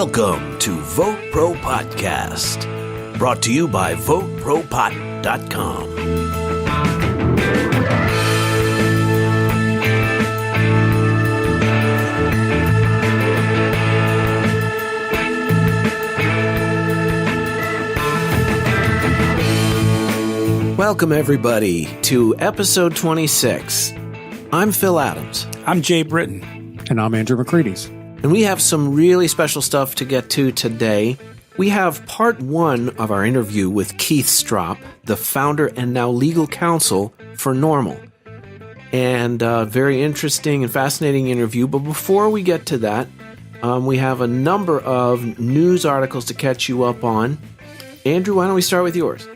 Welcome to VoteProPot-Cast, brought to you by VoteProPot.com. Welcome, everybody, to episode 26. I'm Phil Adams. I'm Jay Britton. And I'm Andrew McCready's. And we have some really special stuff to get to today. We have part one of our interview with Keith Stroup, the founder and now legal counsel for NORML. And a very interesting and fascinating interview. But before we get to that, we have a number of news articles to catch you up on. Andrew, why don't we start with yours?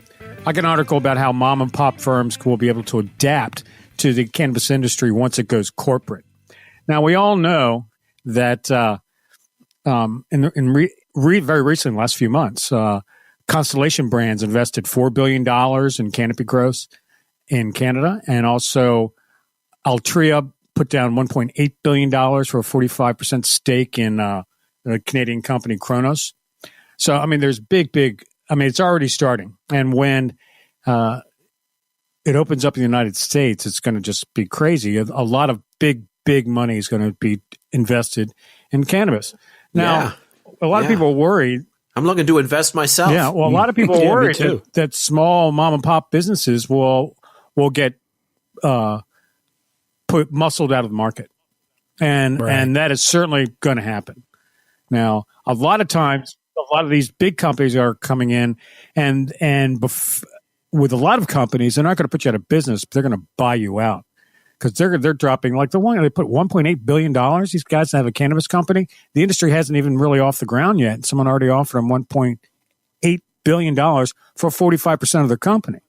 I got an article about how mom and pop firms will be able to adapt to the cannabis industry once it goes corporate. Now, we all know that very recently, in the last few months, Constellation Brands invested $4 billion in canopy growth in Canada, and also Altria put down $1.8 billion for a 45% stake in the Canadian company Kronos. So, I mean, there's it's already starting. And when it opens up in the United States, it's going to just be crazy. A lot of big money is going to be invested in cannabis. Now, a lot of people are worried. I'm looking to invest myself. Yeah, well, a lot of people are worried that small mom and pop businesses will get muscled out of the market. And that is certainly going to happen. Now, a lot of times, a lot of these big companies are coming in, with a lot of companies, they're not going to put you out of business, but they're going to buy you out because they're dropping like the one they put $1.8 billion. These guys have a cannabis company. The industry hasn't even really off the ground yet. Someone already offered them $1.8 billion for 45% of their company.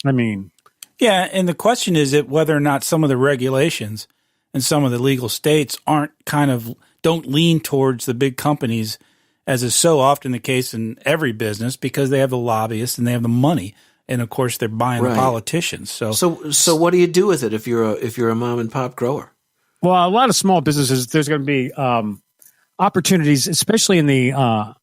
I mean, yeah, and the question is whether or not some of the regulations and some of the legal states don't lean towards the big companies, as is so often the case in every business, because they have the lobbyists and they have the money, and of course they're buying the politicians. So what do you do with it if you're a mom and pop grower? Well, a lot of small businesses, there's going to be opportunities, especially in the.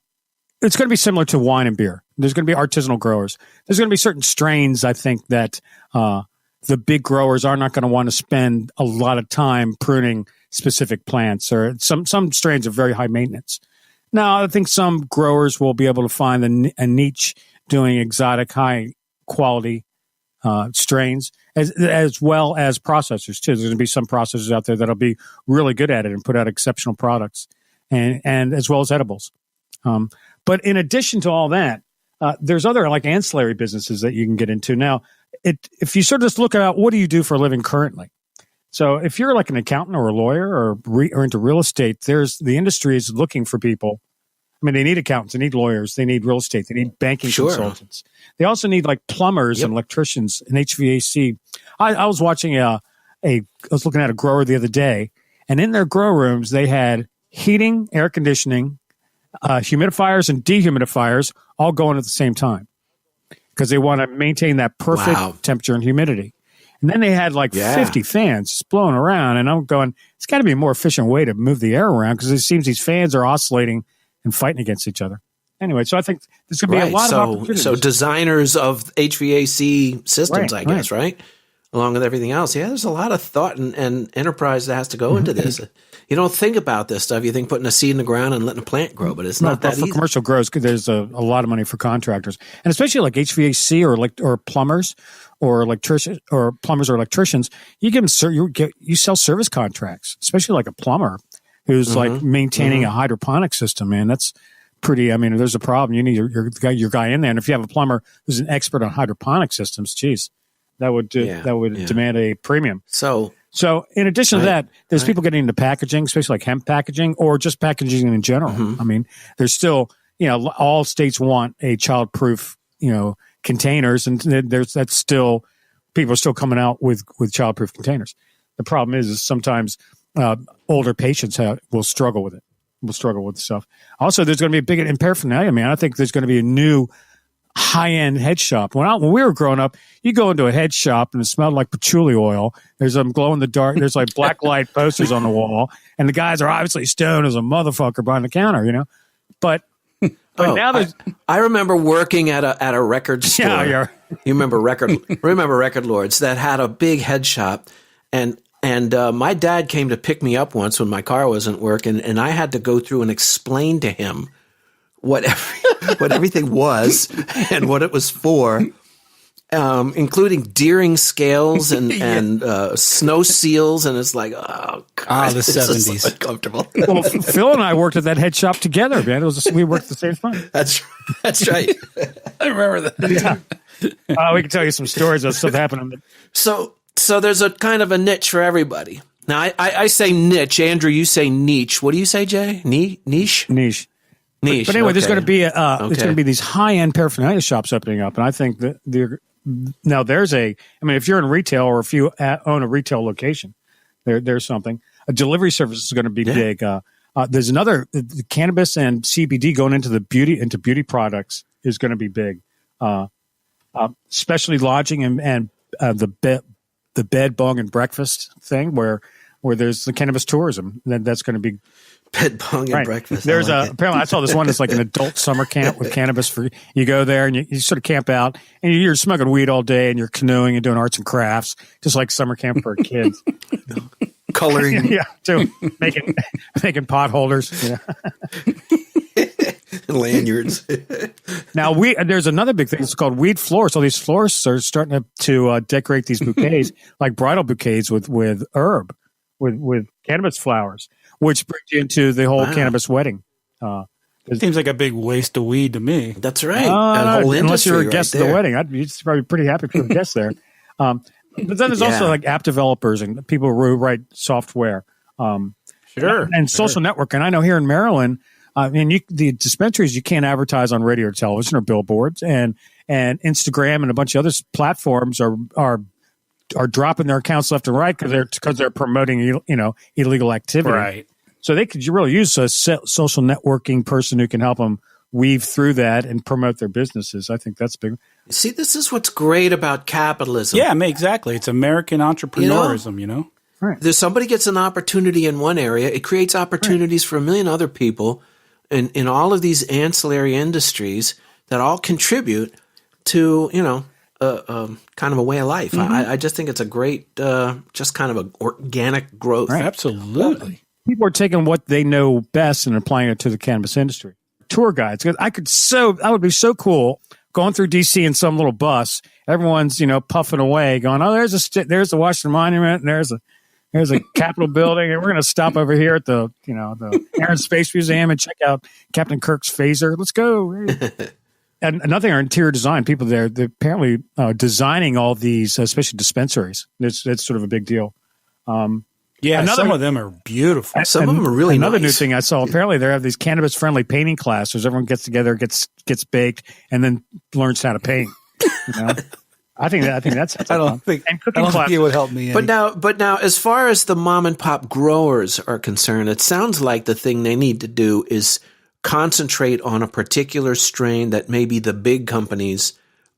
It's going to be similar to wine and beer. There's going to be artisanal growers. There's going to be certain strains, I think, that the big growers are not going to want to spend a lot of time pruning specific plants, or some strains are very high maintenance. Now, I think some growers will be able to find a niche doing exotic, high-quality strains, as well as processors, too. There's going to be some processors out there that'll be really good at it and put out exceptional products, and as well as edibles. But in addition to all that, there's other, like, ancillary businesses that you can get into. Now, if you sort of just look at what do you do for a living currently? So if you're like an accountant or a lawyer or into real estate, the industry is looking for people. I mean, they need accountants, they need lawyers, they need real estate, they need banking consultants. They also need like plumbers and electricians and HVAC. I was watching I was looking at a grower the other day, and in their grow rooms, they had heating, air conditioning, humidifiers and dehumidifiers all going at the same time because they want to maintain that perfect temperature and humidity. And then they had like 50 fans just blowing around. And I'm going, it's got to be a more efficient way to move the air around because it seems these fans are oscillating and fighting against each other. Anyway, so I think there's going to be a lot of opportunities. So designers of HVAC systems, I guess, right? Along with everything else. Yeah, there's a lot of thought and enterprise that has to go into this. You don't think about this stuff. You think putting a seed in the ground and letting a plant grow, but it's not that easy. For commercial grows, there's a lot of money for contractors. And especially like HVAC or plumbers or electricians or plumbers or electricians, you sell service contracts, especially like a plumber who's like maintaining a hydroponic system, man. That's pretty, I mean, if there's a problem, you need your guy in there. And if you have a plumber who's an expert on hydroponic systems, geez, that would demand a premium. So in addition to that, there's people getting into packaging, especially like hemp packaging or just packaging in general. I mean, there's still, all states want a child-proof, containers, and that's still, people are still coming out with child-proof containers. The problem is sometimes older patients will struggle with it. Will struggle with stuff. Also, there's going to be a big in paraphernalia, man. I think there's going to be a new high-end head shop. When we were growing up, you go into a head shop and it smelled like patchouli oil. There's some glow-in-the-dark. There's like black light posters on the wall, and the guys are obviously stoned as a motherfucker behind the counter, But now there's. I remember working at a record store. Yeah. You remember Record Lords that had a big head shop, and my dad came to pick me up once when my car wasn't working, and I had to go through and explain to him what everything was and what it was for. Including deering scales and snow seals, and it's like, oh god, the 70s, so uncomfortable. Well, Phil and I worked at that head shop together, man. We worked at the same time. That's right. I remember that. Yeah. We can tell you some stories of stuff happening. So there's a kind of a niche for everybody. Now I say niche. Andrew, you say niche. What do you say, Jay? Niche. But anyway, there's going to be there's going to be these high end paraphernalia shops opening up, and I think that now there's if you're in retail or if you own a retail location, there's something. A delivery service is going to be big. There's another the cannabis and CBD going into beauty products is going to be big. Especially lodging and the bed, bong, and breakfast thing where there's the cannabis tourism that's going to be. Bed, bong, and breakfast. There's apparently I saw this one that's like an adult summer camp with cannabis for you go there and you sort of camp out and you're smoking weed all day and you're canoeing and doing arts and crafts just like summer camp for kids. Coloring, making pot holders, lanyards. Now there's another big thing. It's called weed florists. All these florists are starting to decorate these bouquets like bridal bouquets with herb, with cannabis flowers. Which brings you into the whole cannabis wedding. It seems like a big waste of weed to me. That's right. Unless you're a guest at the wedding. I'd be probably pretty happy if you're a guest there. But then there's also like app developers and people who write software. Sure. And social networking. I know here in Maryland, the dispensaries, you can't advertise on radio or television or billboards. And Instagram and a bunch of other platforms are dropping their accounts left and right because they're promoting illegal activity. Right. So they could really use a social networking person who can help them weave through that and promote their businesses. I think that's big. See, this is what's great about capitalism. Yeah, exactly. It's American entrepreneurism, Right. There's somebody gets an opportunity in one area, it creates opportunities for a million other people in all of these ancillary industries that all contribute to, kind of a way of life. Mm-hmm. I just think it's a great, just kind of an organic growth. Right. Absolutely. People are taking what they know best and applying it to the cannabis industry. Tour guides. That would be so cool going through DC in some little bus. Everyone's, puffing away going, oh, there's the Washington Monument and there's a Capitol building. And we're going to stop over here at the Air and Space Museum and check out Captain Kirk's phaser. Let's go. And another thing, our interior design people they're apparently designing all these, especially dispensaries. It's sort of a big deal. Some of them are beautiful. Some of them are really Another nice. new thing I saw, apparently they have these cannabis-friendly painting classes. Everyone gets together, gets baked, and then learns how to paint. I think that's I don't think it would help me. But now, as far as the mom and pop growers are concerned, it sounds like the thing they need to do is concentrate on a particular strain that maybe the big companies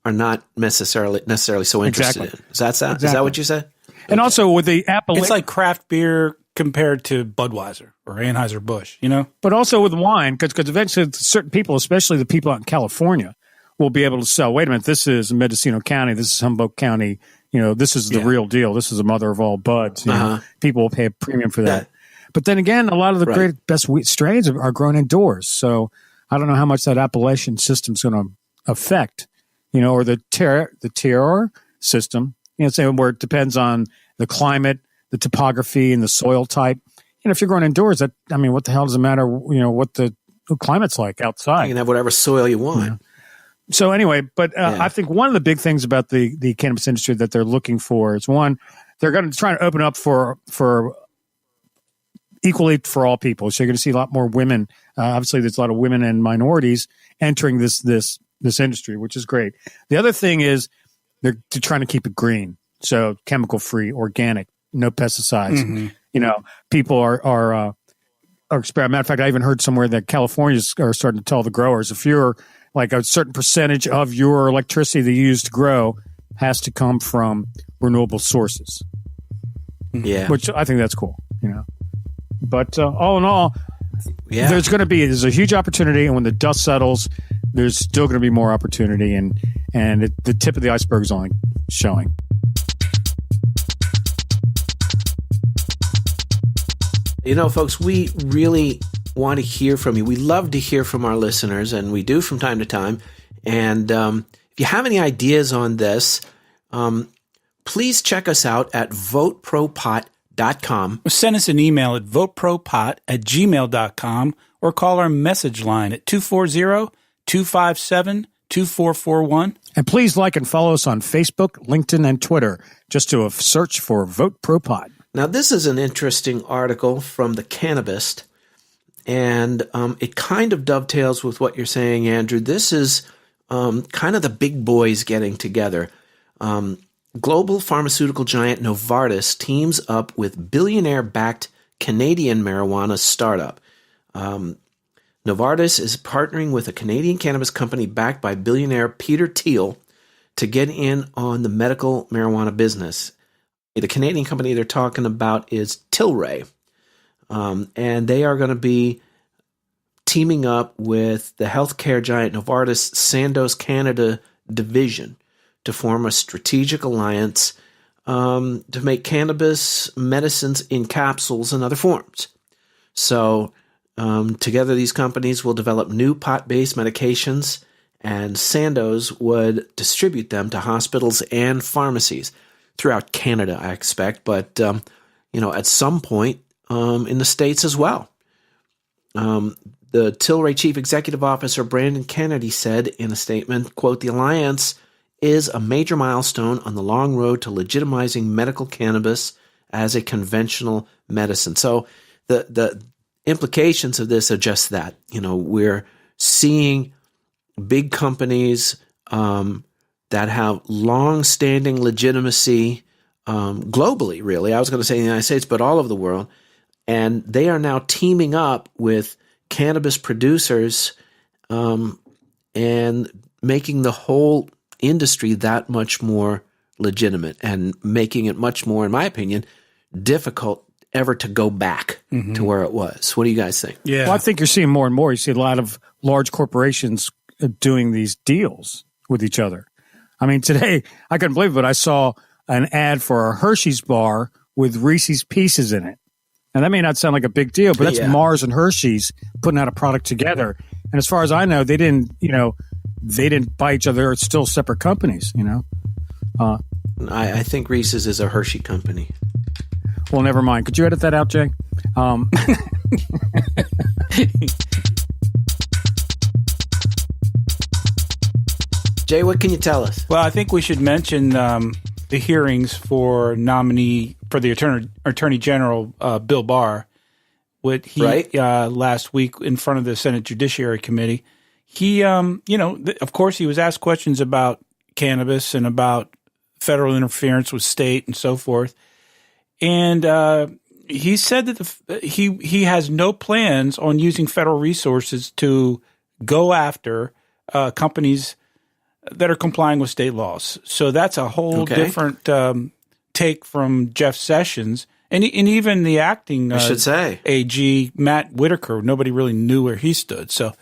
are not necessarily so interested in. Is that what you said? And also with the Appalachian, it's like craft beer compared to Budweiser or Anheuser-Busch, But also with wine, because eventually certain people, especially the people out in California, will be able to sell. Wait a minute, this is Mendocino County, this is Humboldt County. This is the real deal. This is the mother of all buds. People will pay a premium for that. But then again, a lot of the best wheat strains are grown indoors. So I don't know how much that Appalachian system is going to affect, or the terroir system. Where it depends on the climate, the topography, and the soil type. If you're growing indoors, what the hell does it matter? What the climate's like outside. You can have whatever soil you want. Yeah. So anyway, but I think one of the big things about the cannabis industry that they're looking for is one, they're going to try to open up for equally for all people. So you're going to see a lot more women. Obviously, there's a lot of women and minorities entering this industry, which is great. The other thing is, they're trying to keep it green, so chemical-free, organic, no pesticides. Mm-hmm. People are experimenting. Matter of fact, I even heard somewhere that Californians are starting to tell the growers, if you're like a certain percentage of your electricity that you use to grow has to come from renewable sources. Yeah, which I think that's cool. But all in all, Yeah. There's a huge opportunity, and when the dust settles, there's still going to be more opportunity, and the tip of the iceberg is only showing. You know, folks, we really want to hear from you. We love to hear from our listeners, and we do from time to time. And if you have any ideas on this, please check us out at VoteProPot.com. Send us an email at VoteProPot@gmail.com or call our message line at 240-257-2441. And please like and follow us on Facebook, LinkedIn, and Twitter. Just do a search for VoteProPot. Now, this is an interesting article from the Cannabis, and it kind of dovetails with what you're saying, Andrew. This is kind of the big boys getting together. Global pharmaceutical giant Novartis teams up with billionaire-backed Canadian marijuana startup. Novartis is partnering with a Canadian cannabis company backed by billionaire Peter Thiel to get in on the medical marijuana business. The Canadian company they're talking about is Tilray, and they are going to be teaming up with the healthcare giant Novartis Sandoz Canada division to form a strategic alliance to make cannabis medicines in capsules and other forms. So together these companies will develop new pot-based medications, and Sandoz would distribute them to hospitals and pharmacies throughout Canada, I expect, but at some point in the States as well. The Tilray Chief Executive Officer Brandon Kennedy said in a statement, quote, "The alliance is a major milestone on the long road to legitimizing medical cannabis as a conventional medicine." So the implications of this are just that. We're seeing big companies that have long-standing legitimacy globally, really. I was going to say in the United States, but all over the world. And they are now teaming up with cannabis producers and making the whole industry that much more legitimate and making it much more, in my opinion, difficult ever to go back to where it was. What do you guys think? Yeah. Well, I think you're seeing more and more. You see a lot of large corporations doing these deals with each other. I mean, today, I couldn't believe it, but I saw an ad for a Hershey's bar with Reese's Pieces in it. And that may not sound like a big deal, but that's Mars and Hershey's putting out a product together. And as far as I know, they didn't buy each other. It's still separate companies, I think Reese's is a Hershey company. Well, never mind. Could you edit that out, Jay? Jay, what can you tell us? Well, I think we should mention the hearings for the Attorney General, Bill Barr, last week in front of the Senate Judiciary Committee. He, of course, he was asked questions about cannabis and about federal interference with state and so forth. And he said that he has no plans on using federal resources to go after companies that are complying with state laws. So that's a whole different take from Jeff Sessions and even the acting AG, Matt Whitaker. Nobody really knew where he stood. So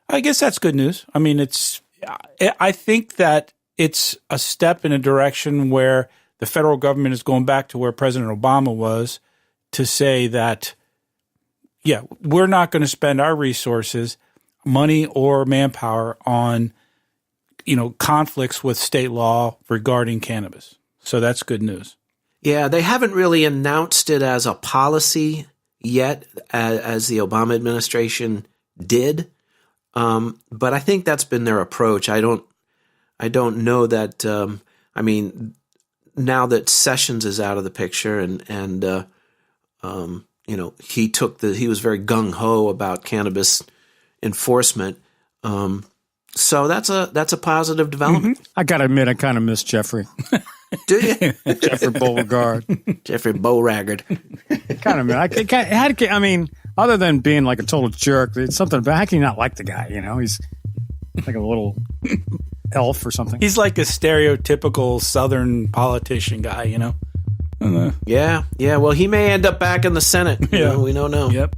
I guess that's good news. I mean, I think that it's a step in a direction where the federal government is going back to where President Obama was to say that, we're not going to spend our resources, money or manpower on conflicts with state law regarding cannabis. So that's good news. Yeah, they haven't really announced it as a policy yet, as the Obama administration did. But I think that's been their approach. I don't know that. Now that Sessions is out of the picture, and he was very gung ho about cannabis enforcement. So that's a positive development. I got to admit, I kind of miss Jeffrey. Do you? Jeffrey Beauregard. Jeffrey Beauregard. Kind of. I mean, other than being like a total jerk, it's something about how can you not like the guy? He's like a little elf or something. He's like a stereotypical Southern politician guy, Yeah. Well, he may end up back in the Senate. We don't know. Yep.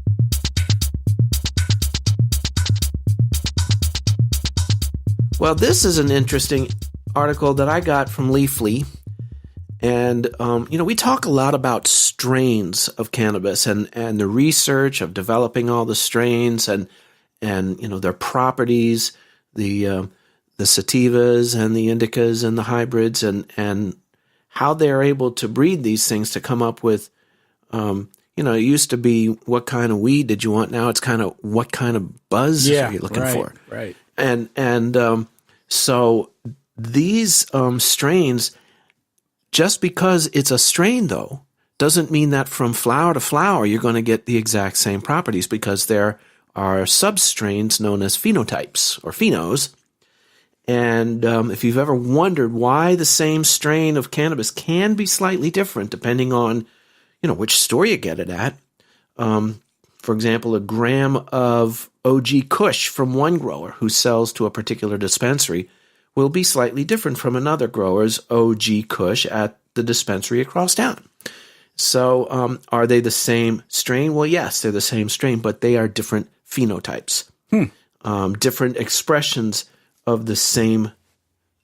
Well, this is an interesting article that I got from Leafly. And, we talk a lot about strains of cannabis and the research of developing all the strains and their properties, the sativas and the indicas and the hybrids and how they're able to breed these things to come up with, it used to be what kind of weed did you want? Now it's kind of what kind of buzz are you looking for? Right. So these strains, just because it's a strain, though, doesn't mean that from flower to flower you're going to get the exact same properties, because there are substrains known as phenotypes or phenos. And if you've ever wondered why the same strain of cannabis can be slightly different depending on, which store you get it at. For example, a gram of OG Kush from one grower who sells to a particular dispensary will be slightly different from another grower's OG Kush at the dispensary across town. So are they the same strain? Well, yes, they're the same strain, but they are different phenotypes, different expressions of the same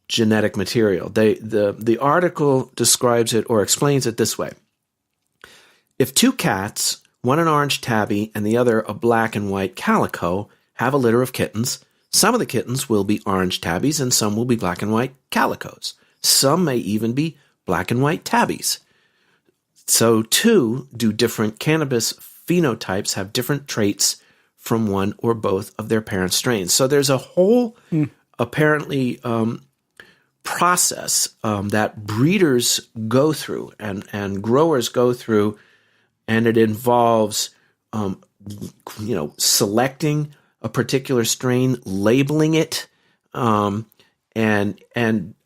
genetic material. The article describes it or explains it this way. If two cats, one an orange tabby and the other a black and white calico, have a litter of kittens, some of the kittens will be orange tabbies and some will be black and white calicos. Some may even be black and white tabbies. So too do different cannabis phenotypes have different traits from one or both of their parent strains. So there's a whole apparently process that breeders go through and growers go through, and it involves selecting a particular strain, labeling it, and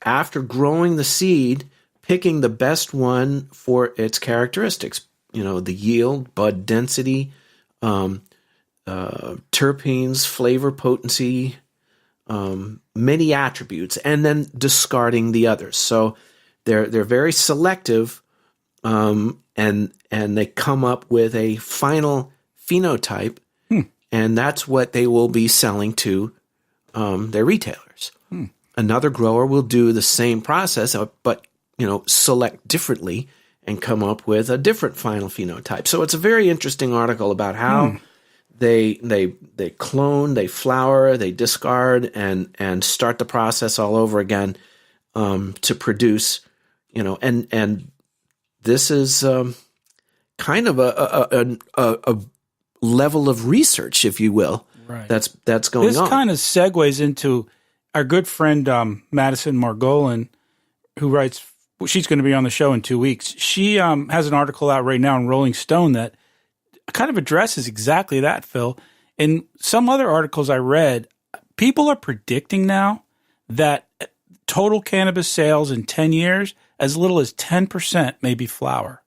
after growing the seed, picking the best one for its characteristics. The yield, bud density, terpenes, flavor, potency, many attributes, and then discarding the others. So they're very selective, and they come up with a final phenotype, and that's what they will be selling to their retailers. Another grower will do the same process, but select differently and come up with a different final phenotype. So it's a very interesting article about how they clone, they flower, they discard, and start the process all over again to produce, and this is kind of a level of research, if you will, that's going on. This kind of segues into our good friend Madison Margolin, who writes. She's going to be on the show in 2 weeks. She has an article out right now in Rolling Stone that kind of addresses exactly that, Phil. In some other articles I read, people are predicting now that total cannabis sales in 10 years, as little as 10% may be flower.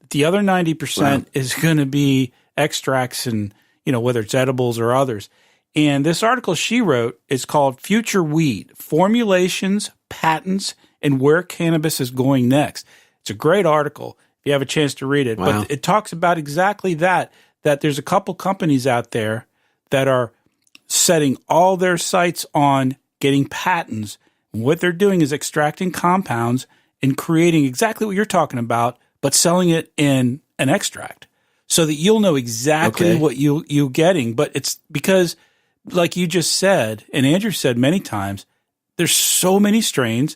The other 90% is going to be extracts and, whether it's edibles or others. And this article she wrote is called Future Weed, Formulations, Patents, and Where Cannabis is Going Next. It's a great article if you have a chance to read it. Wow. But it talks about exactly that there's a couple companies out there that are setting all their sights on getting patents. And what they're doing is extracting compounds and creating exactly what you're talking about, but selling it in an extract so that you'll know exactly what you're getting. But it's because, like you just said, and Andrew said many times, there's so many strains.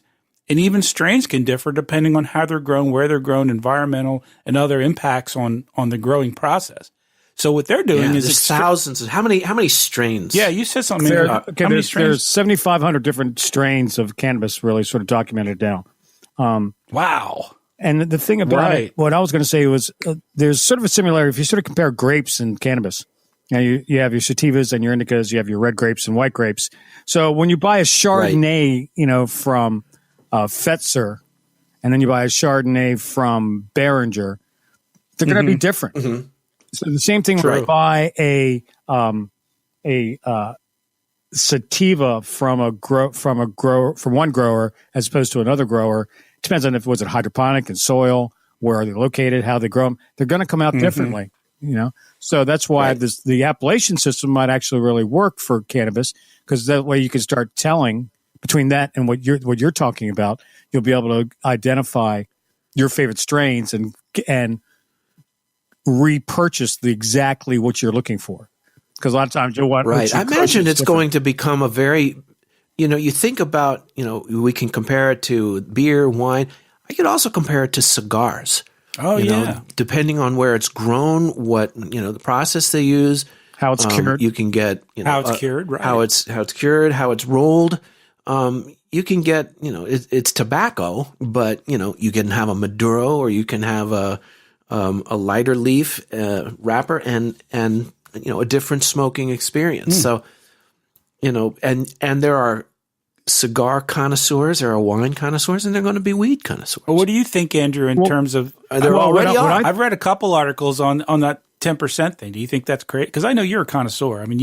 And even strains can differ depending on how they're grown, where they're grown, environmental and other impacts on the growing process. So what they're doing is thousands. How many strains? Yeah, you said something. There's 7,500 different strains of cannabis, really sort of documented down. Wow. And the thing about it, what I was going to say was there's sort of a similarity. If you sort of compare grapes and cannabis, you have your sativas and your indicas, you have your red grapes and white grapes. So when you buy a Chardonnay, from Fetzer, and then you buy a Chardonnay from Behringer, they're going to be different. Mm-hmm. So the same thing when I buy a sativa from one grower as opposed to another grower. It depends on if was it hydroponic and soil, where are they located, how they grow them. They're going to come out differently. So that's why Right. the appellation system might actually really work for cannabis, because that way you can start telling between that and what you're talking about. You'll be able to identify your favorite strains and repurchase exactly what you're looking for. Because a lot of times you'll want Right. I imagine it's going to become a very, you think about, we can compare it to beer, wine. I could also compare it to cigars. Oh, yeah. Depending on where it's grown, what, the process they use. How it's cured. You can get, how it's cured, right. How it's cured, how it's rolled. You can get, it's tobacco, but, you can have a Maduro, or you can have a lighter leaf wrapper and a different smoking experience. So, and there are cigar connoisseurs, there are wine connoisseurs, and there are going to be weed connoisseurs. Well, what do you think, Andrew, in terms of there already are? I've read a couple articles on that 10% thing. Do you think that's great? Because I know you're a connoisseur. I mean,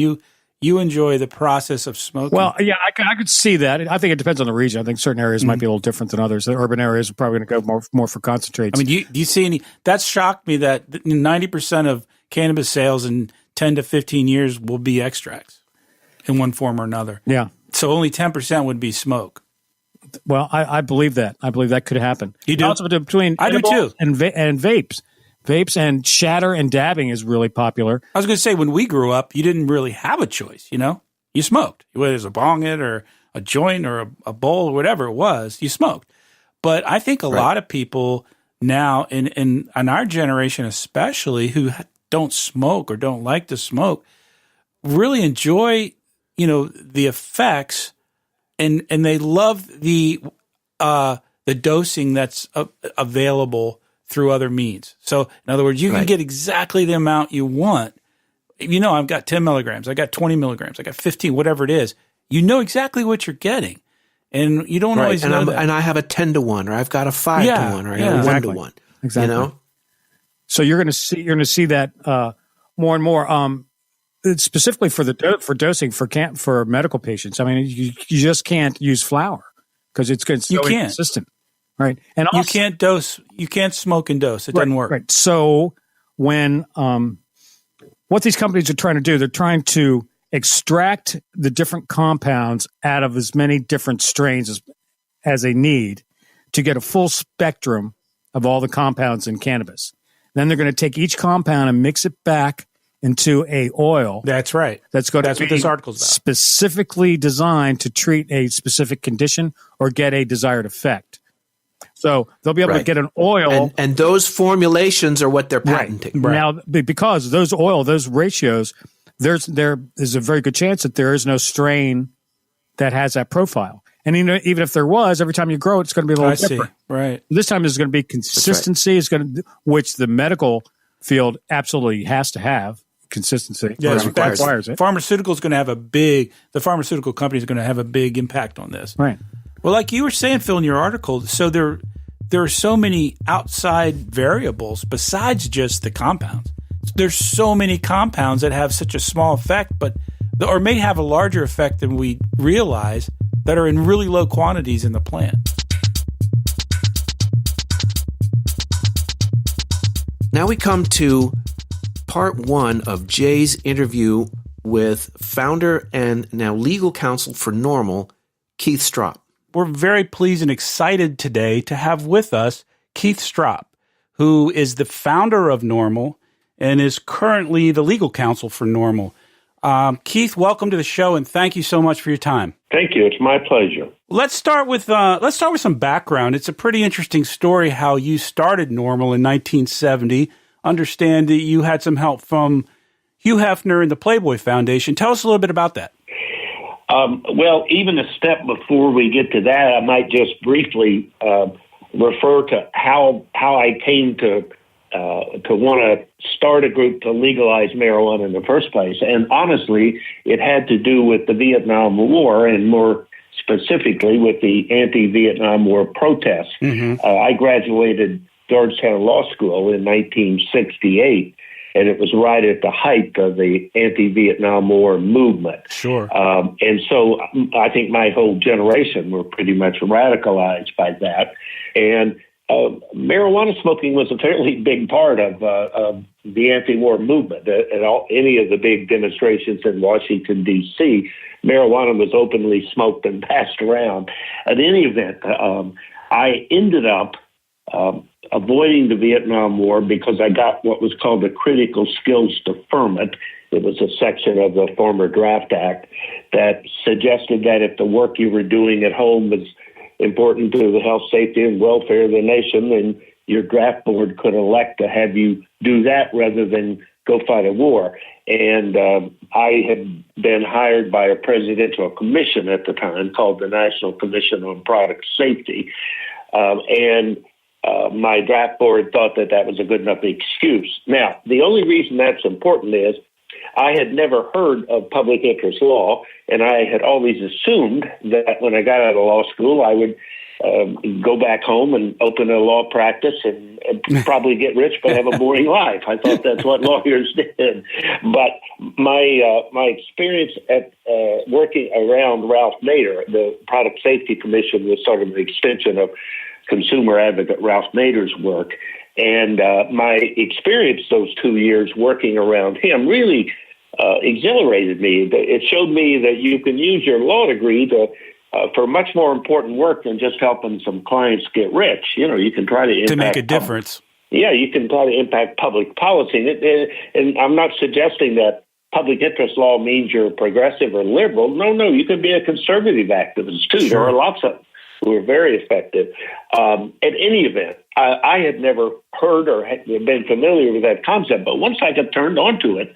you enjoy the process of smoking. Well, yeah, I could see that. I think it depends on the region. I think certain areas might be a little different than others. The urban areas are probably going to go more for concentrates. I mean, do you see any? That shocked me that 90% of cannabis sales in 10 to 15 years will be extracts in one form or another. Yeah. So only 10% would be smoke. Well, I believe that. I believe that could happen. You do? Also between I do too. And vapes. Vapes and shatter and dabbing is really popular. I was going to say, when we grew up, you didn't really have a choice, You smoked. Whether it was a bong hit or a joint or a bowl or whatever it was, you smoked. But I think a lot of people now, in our generation especially, who don't smoke or don't like to smoke, really enjoy, the effects, and they love the dosing that's available through other means. So, in other words, you can get exactly the amount you want. I've got 10 milligrams, I got 20 milligrams, I got 15, whatever it is. You know exactly what you're getting, and you don't always know that. And I have a 10-to-1, or I've got a 5-to-1, or I have a 1-to-1. Exactly. So you're going to see that more and more. Specifically for dosing for medical patients. I mean, you just can't use flour because it's so inconsistent, right? And also, you can't dose. You can't smoke and dose. It doesn't work. Right. So when what these companies are trying to do, they're trying to extract the different compounds out of as many different strains as they need to get a full spectrum of all the compounds in cannabis. Then they're going to take each compound and mix it back into a oil. That's right. That's what this article's about. Specifically designed to treat a specific condition or get a desired effect. So they'll be able to get an oil. And those formulations are what they're patenting. Right. Now, because those ratios, there is a very good chance that there is no strain that has that profile. And even if there was, every time you grow it, it's going to be a little different. Right. This time there's going to be consistency, which the medical field absolutely has to have. Consistency. Yes, requires it. The pharmaceutical company is going to have a big impact on this. Right. Well, like you were saying, Phil, in your article, so there are so many outside variables besides just the compounds. There's so many compounds that have such a small effect, or may have a larger effect than we realize, that are in really low quantities in the plant. Now we come to part one of Jay's interview with founder and now legal counsel for NORML, Keith Stroup. We're very pleased and excited today to have with us Keith Stroup, who is the founder of NORML and is currently the legal counsel for NORML. Keith, welcome to the show, and thank you so much for your time. Thank you. It's my pleasure. Let's start with some background. It's a pretty interesting story how you started NORML in 1970. Understand that you had some help from Hugh Hefner and the Playboy Foundation. Tell us a little bit about that. Well, even a step before we get to that, I might just briefly refer to how I came to want to start a group to legalize marijuana in the first place. And honestly, it had to do with the Vietnam War, and more specifically with the anti-Vietnam War protests. Mm-hmm. I graduated Georgetown Law School in 1968, and it was right at the height of the anti-Vietnam War movement. Sure. And so I think my whole generation were pretty much radicalized by that. And marijuana smoking was a fairly big part of the anti-war movement. At any of the big demonstrations in Washington, D.C., marijuana was openly smoked and passed around. At any event, I ended up avoiding the Vietnam War because I got what was called the Critical Skills Deferment. It was a section of the former Draft Act that suggested that if the work you were doing at home was important to the health, safety, and welfare of the nation, then your draft board could elect to have you do that rather than go fight a war. And I had been hired by a presidential commission at the time called the National Commission on Product Safety. My draft board thought that that was a good enough excuse. Now, the only reason that's important is I had never heard of public interest law, and I had always assumed that when I got out of law school, I would go back home and open a law practice and probably get rich but have a boring life. I thought that's what lawyers did. But my experience at working around Ralph Nader, the Product Safety Commission, was sort of an extension of consumer advocate Ralph Nader's work. And my experience those 2 years working around him really exhilarated me. It showed me that you can use your law degree for much more important work than just helping some clients get rich. You know, you can try to make a difference. You can try to impact public policy. And I'm not suggesting that public interest law means you're progressive or liberal. No, you can be a conservative activist too. Sure. There are lots of them who are very effective. At any event, I had never heard or had been familiar with that concept, but once I got turned on to it,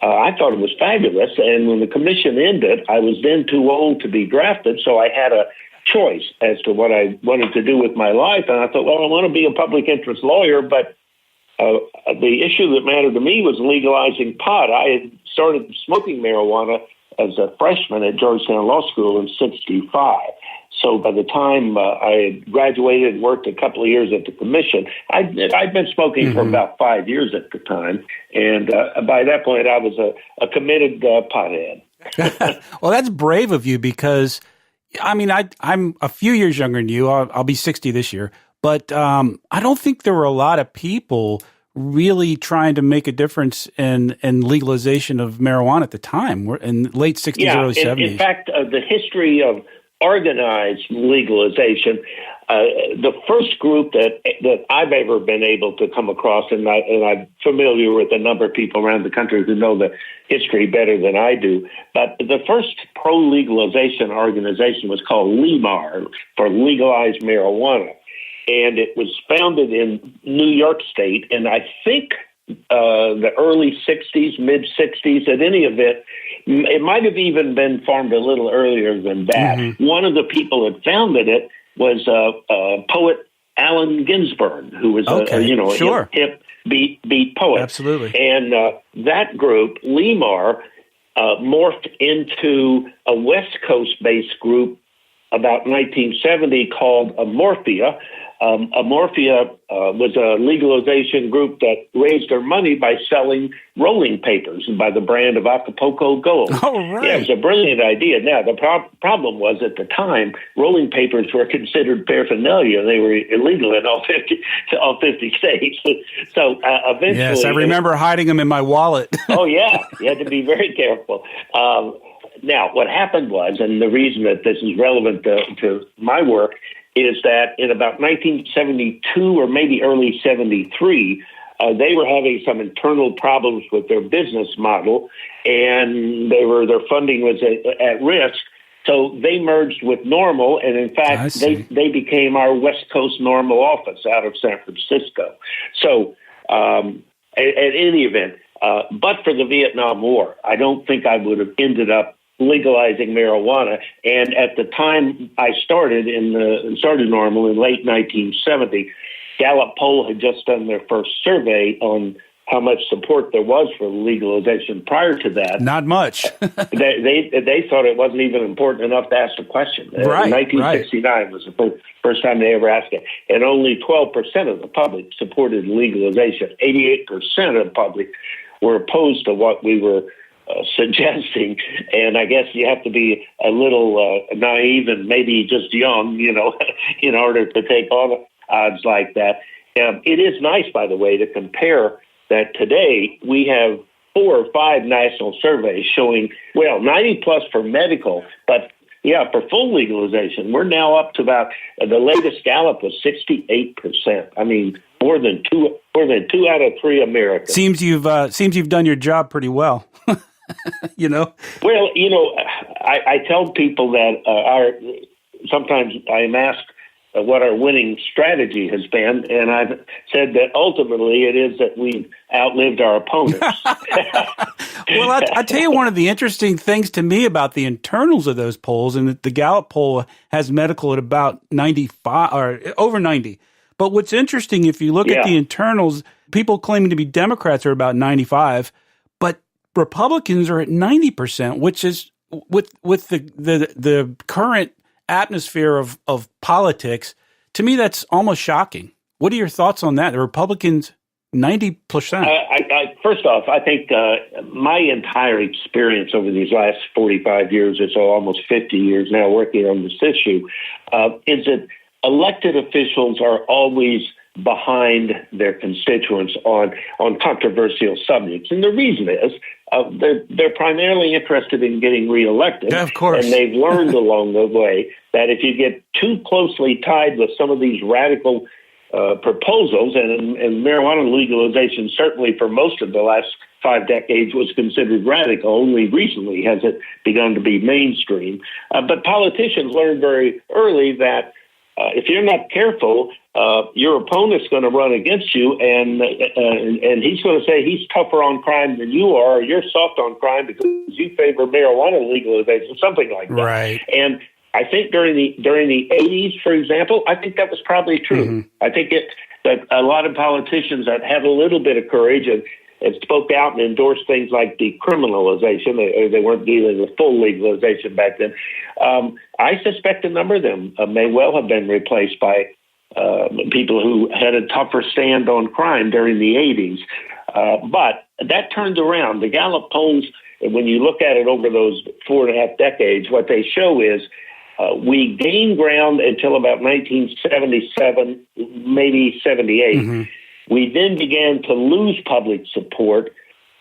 I thought it was fabulous. And when the commission ended, I was then too old to be drafted, so I had a choice as to what I wanted to do with my life. And I thought, well, I want to be a public interest lawyer, but the issue that mattered to me was legalizing pot. I had started smoking marijuana as a freshman at Georgetown Law School in '65. So by the time I had graduated and worked a couple of years at the commission, I'd been smoking for about 5 years at the time. And by that point, I was a committed pothead. Well, that's brave of you because, I mean, I'm a few years younger than you. I'll be 60 this year. But I don't think there were a lot of people really trying to make a difference in legalization of marijuana at the time. We're in late 60s, early 70s. In fact, the history of organized legalization, the first group that I've ever been able to come across, and I'm familiar with a number of people around the country who know the history better than I do, but the first pro-legalization organization was called LEMAR, for Legalized Marijuana. And it was founded in New York State, and I think the early 60s, mid-60s, at any event, it might have even been formed a little earlier than that. Mm-hmm. One of the people that founded it was poet Allen Ginsberg, who was a hip beat poet. Absolutely. And that group, LEMAR, morphed into a West Coast-based group about 1970 called Amorphia. Amorphia was a legalization group that raised their money by selling rolling papers by the brand of Acapulco Gold. Oh, right. Yeah, it was a brilliant idea. Now, the problem was at the time, rolling papers were considered paraphernalia. They were illegal in all 50 states. So eventually... Yes, I remember hiding them in my wallet. Oh, yeah. You had to be very careful. Now, what happened was, and the reason that this is relevant to my work, is that in about 1972 or maybe early 73, they were having some internal problems with their business model, and their funding was at risk. So they merged with NORML, and in fact, they became our West Coast NORML office out of San Francisco. So at any event, but for the Vietnam War, I don't think I would have ended up legalizing marijuana. And at the time I started NORML in late 1970, Gallup poll had just done their first survey on how much support there was for legalization. Prior to that, not much. they thought it wasn't even important enough to ask the question. Right, 1969 was the first time they ever asked it, and only 12% of the public supported legalization. 88% of the public were opposed to what we were suggesting, and I guess you have to be a little naive and maybe just young, in order to take on odds like that. It is nice, by the way, to compare that today we have 4 or 5 national surveys showing, 90 plus for medical, but for full legalization, we're now up to about, the latest Gallup was 68%. I mean, more than two out of 3 Americans. Seems you've done your job pretty well. Well, I tell people that sometimes I'm asked what our winning strategy has been, and I've said that ultimately it is that we've outlived our opponents. Well, I tell you, one of the interesting things to me about the internals of those polls, and the Gallup poll has medical at about 95 or over 90. But what's interesting, if you look at the internals, people claiming to be Democrats are about 95, but Republicans are at 90%, which is with the current atmosphere of politics. To me, that's almost shocking. What are your thoughts on that? The Republicans, 90%. First off, I think my entire experience over these last 45 years or so, almost 50 years now working on this issue, is that elected officials are always behind their constituents on controversial subjects. And the reason is they're primarily interested in getting reelected. Yeah, of course. And they've learned along the way that if you get too closely tied with some of these radical proposals, and marijuana legalization certainly for most of the last 5 decades was considered radical. Only recently has it begun to be mainstream. But politicians learned very early that if you're not careful, your opponent's going to run against you, and he's going to say he's tougher on crime than you are, or you're soft on crime because you favor marijuana legalization, something like that. Right. And I think during the 80s, for example, I think that was probably true. Mm-hmm. I think that a lot of politicians that had a little bit of courage and spoke out and endorsed things like decriminalization. They weren't dealing with full legalization back then. I suspect a number of them may well have been replaced by people who had a tougher stand on crime during the 80s. But that turned around. The Gallup polls, when you look at it over those 4.5 decades, what they show is we gained ground until about 1977, maybe 78. Mm-hmm. We then began to lose public support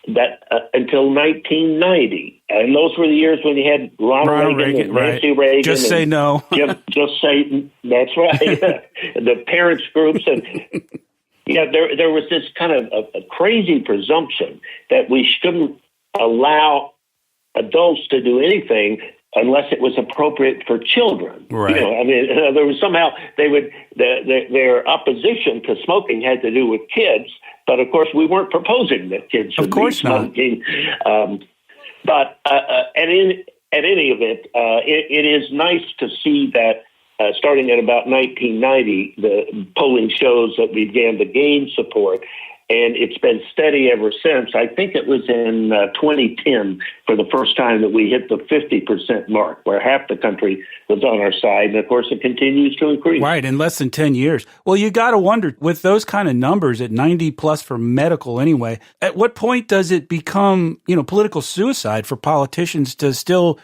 until 1990. And those were the years when you had Ronald Reagan and Nancy Reagan. Just say no. just say, that's right. The parents groups. And there was this kind of a crazy presumption that we shouldn't allow adults to do anything unless it was appropriate for children. Right. There was somehow their opposition to smoking had to do with kids, but of course we weren't proposing that kids should be smoking. But at any event, it is nice to see that starting at about 1990, the polling shows that we began to gain support. And it's been steady ever since. I think it was in 2010 for the first time that we hit the 50% mark, where half the country was on our side. And, of course, it continues to increase. Right, in less than 10 years. Well, you got to wonder, with those kind of numbers at 90 plus for medical anyway, at what point does it become, political suicide for politicians to still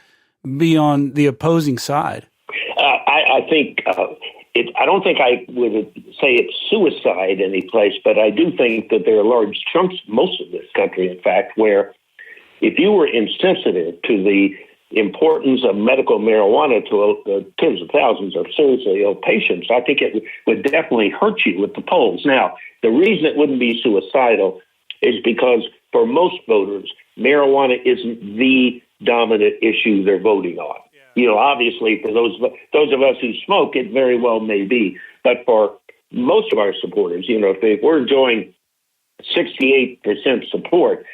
be on the opposing side? I think... I don't think I would say it's suicide any place, but I do think that there are large chunks, most of this country, in fact, where if you were insensitive to the importance of medical marijuana to tens of thousands of seriously ill patients, I think it would definitely hurt you with the polls. Now, the reason it wouldn't be suicidal is because for most voters, marijuana isn't the dominant issue they're voting on. Obviously, for those of us who smoke, it very well may be. But for most of our supporters, if we're enjoying 68% support,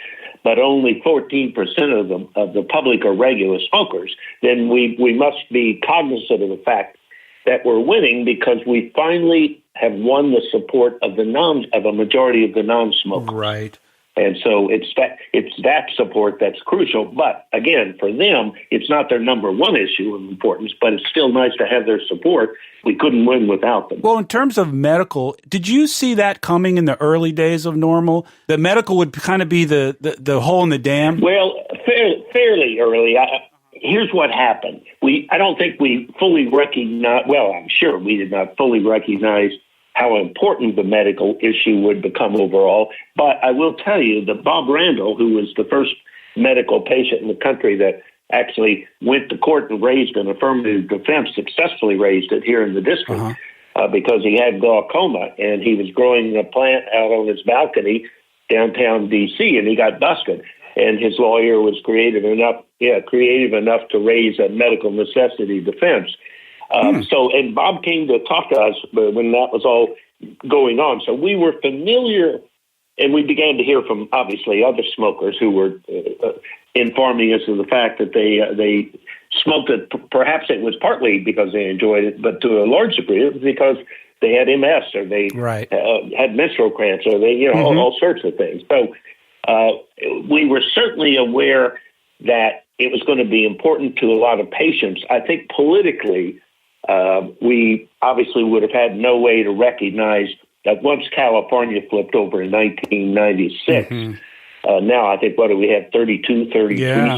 but only 14% of the public are regular smokers, then we must be cognizant of the fact that we're winning because we finally have won the support of a majority of the non-smokers. Right. And so it's that support that's crucial. But again, for them, it's not their number one issue of importance, but it's still nice to have their support. We couldn't win without them. Well, in terms of medical, did you see that coming in the early days of NORML? That medical would kind of be the hole in the dam? Well, fairly early. Here's what happened. I don't think we fully recognize, well, I'm sure we did not fully recognize how important the medical issue would become overall. But I will tell you that Bob Randall, who was the first medical patient in the country that actually went to court and raised an affirmative defense, successfully raised it here in the district, because he had glaucoma and he was growing a plant out on his balcony downtown D.C. and he got busted. And his lawyer was creative enough to raise a medical necessity defense. And Bob came to talk to us when that was all going on. So we were familiar, and we began to hear from, obviously, other smokers who were informing us of the fact that they smoked it. Perhaps it was partly because they enjoyed it, but to a large degree it was because they had MS or they had menstrual cramps or they, all sorts of things. So we were certainly aware that it was going to be important to a lot of patients. I think politically, we obviously would have had no way to recognize that once California flipped over in 1996, now I think, we have 33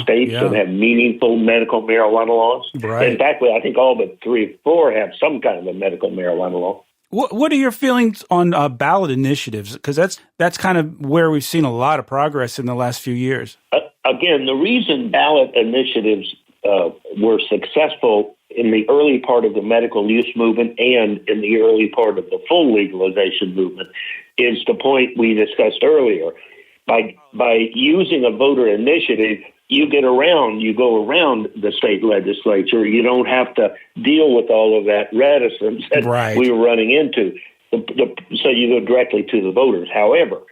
states that have meaningful medical marijuana laws. Right. In fact, I think all but 3 or 4 have some kind of a medical marijuana law. What are your feelings on ballot initiatives? Because that's kind of where we've seen a lot of progress in the last few years. Again, the reason ballot initiatives were successful in the early part of the medical use movement and in the early part of the full legalization movement is the point we discussed earlier. By using a voter initiative, you go around the state legislature. You don't have to deal with all of that reticence that we were running into. So you go directly to the voters. However,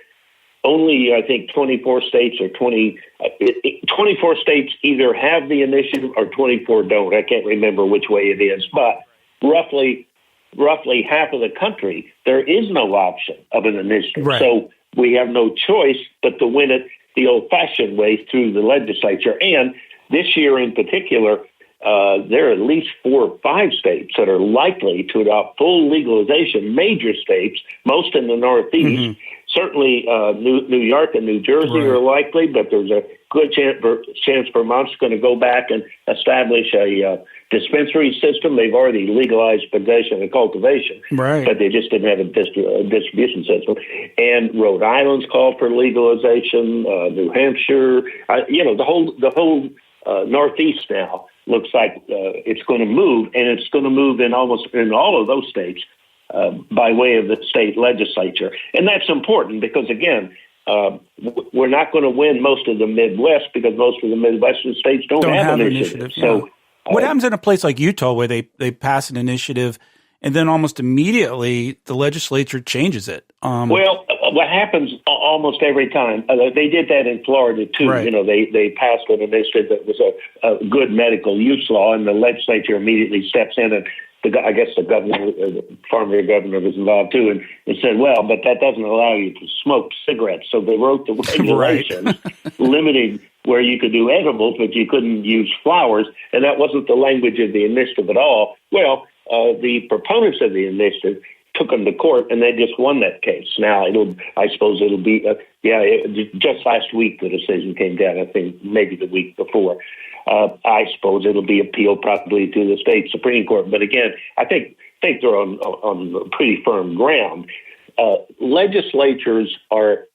only, I think, 24 states or 24 states either have the initiative or 24 don't. I can't remember which way it is, but roughly half of the country, there is no option of an initiative. Right. So we have no choice but to win it the old-fashioned way through the legislature. And this year in particular, there are at least 4 or 5 states that are likely to adopt full legalization, major states, most in the Northeast. Certainly New York and New Jersey are likely, but there's a good chance Vermont's going to go back and establish a dispensary system. They've already legalized possession and cultivation, but they just didn't have a distribution system. And Rhode Island's called for legalization. New Hampshire, the whole Northeast now looks like it's going to move, and it's going to move in all of those states by way of the state legislature. And that's important because, again, we're not going to win most of the Midwest because most of the Midwestern states don't have an initiative. So, what happens in a place like Utah where they pass an initiative and then almost immediately the legislature changes it? Well, what happens almost every time, they did that in Florida too. They passed an initiative that was a good medical use law, and the legislature immediately steps in, and I guess the governor, former governor, was involved too, and said, well, but that doesn't allow you to smoke cigarettes. So they wrote the regulations limiting where you could do edibles, but you couldn't use flowers, and that wasn't the language of the initiative at all. Well, the proponents of the initiative took them to court, and they just won that case. Now, I suppose it'll be, just last week the decision came down, I think maybe the week before. I suppose it'll be appealed probably to the state Supreme Court. But again, I think they're on pretty firm ground. Legislatures are,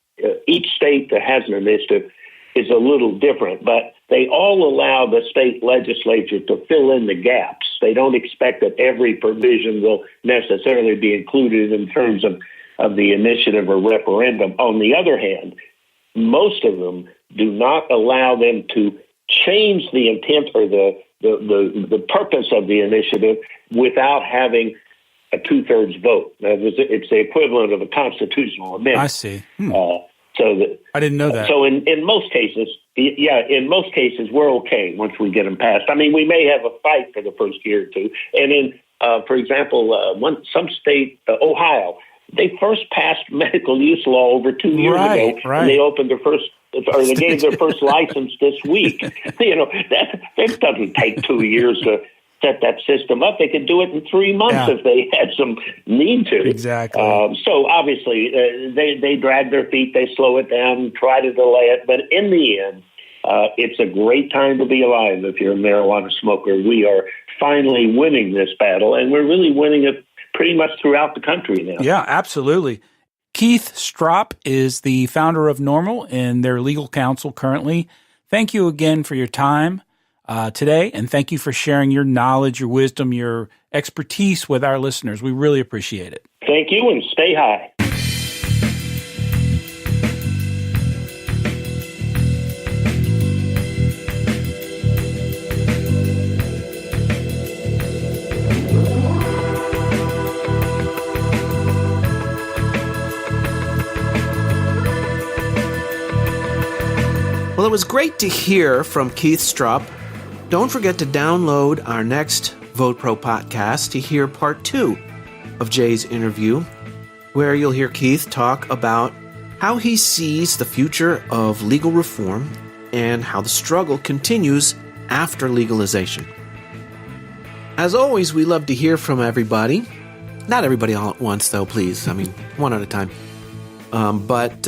each state that has an initiative is a little different, but they all allow the state legislature to fill in the gaps. They don't expect that every provision will necessarily be included in terms of the initiative or referendum. On the other hand, most of them do not allow them to change the intent or the purpose of the initiative without having a 2/3 vote. It's the equivalent of a constitutional amendment. I see. I didn't know that. So in most cases, we're okay once we get them passed. I mean, we may have a fight for the first year or two. And for example, some state, Ohio, they first passed medical use law over 2 years ago, and they opened they gave their first license this week. That doesn't take 2 years to set that system up. They could do it in 3 months if they had some need to. Exactly. So obviously they drag their feet, they slow it down, try to delay it. But in the end, it's a great time to be alive if you're a marijuana smoker. We are finally winning this battle, and we're really winning it pretty much throughout the country now. Yeah, absolutely. Keith Stroup is the founder of NORML and their legal counsel currently. Thank you again for your time today, and thank you for sharing your knowledge, your wisdom, your expertise with our listeners. We really appreciate it. Thank you, and stay high. Well, it was great to hear from Keith Stroup. Don't forget to download our next VoteProPot-Cast to hear part 2 of Jay's interview, where you'll hear Keith talk about how he sees the future of legal reform and how the struggle continues after legalization. As always, we love to hear from everybody. Not everybody all at once, though, please. I mean, one at a time. But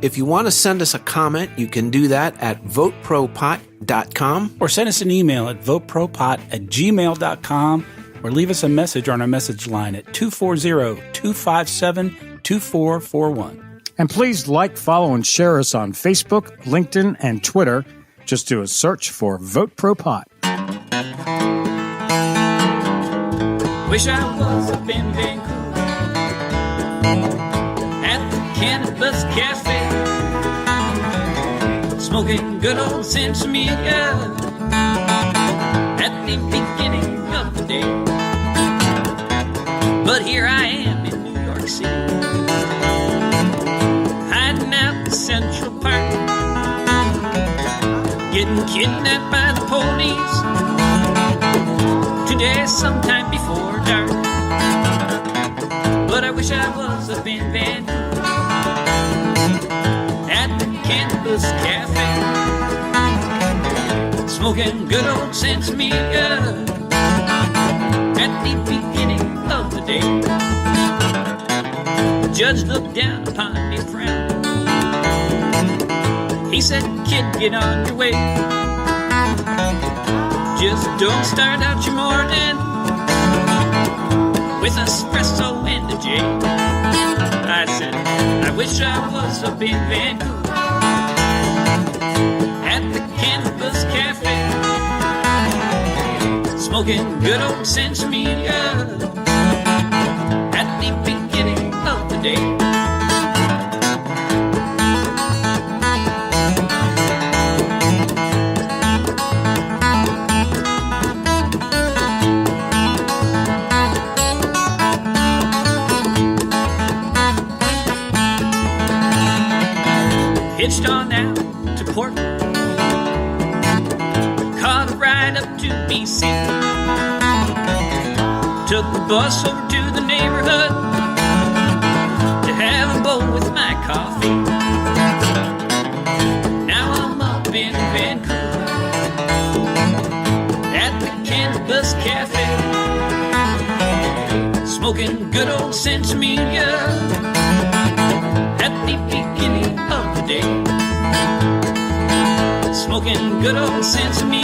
if you want to send us a comment, you can do that at VoteProPot.com. Or send us an email at VoteProPot@gmail.com, or leave us a message on our message line at 240-257-2441. And please like, follow, and share us on Facebook, LinkedIn, and Twitter. Just do a search for Vote Pro Pot. Wish I was up in Vancouver at the Cannabis Cafe, smoking good old Ancillary at the beginning of the day. But here I am in New York City, hiding out in Central Park, getting kidnapped by the police today sometime before dark. But I wish I was up in Vancouver at the Cannabis Cafe, smoking good old Ancillary at the beginning of the day. The judge looked down upon me, frowned. He said, "Kid, get on your way. Just don't start out your morning with espresso and a J." I said, "I wish I was up in Vancouver at the Cannabis Cafe, smoking good old Ancillary at the beginning of the day." Hitched on out to Portland, caught a ride up to BC, took the bus over to the neighborhood to have a bowl with my coffee. Now I'm up in Vancouver at the Cannabis Cafe, smoking good old Ancillary at the beginning of the day. Smoking good old Ancillary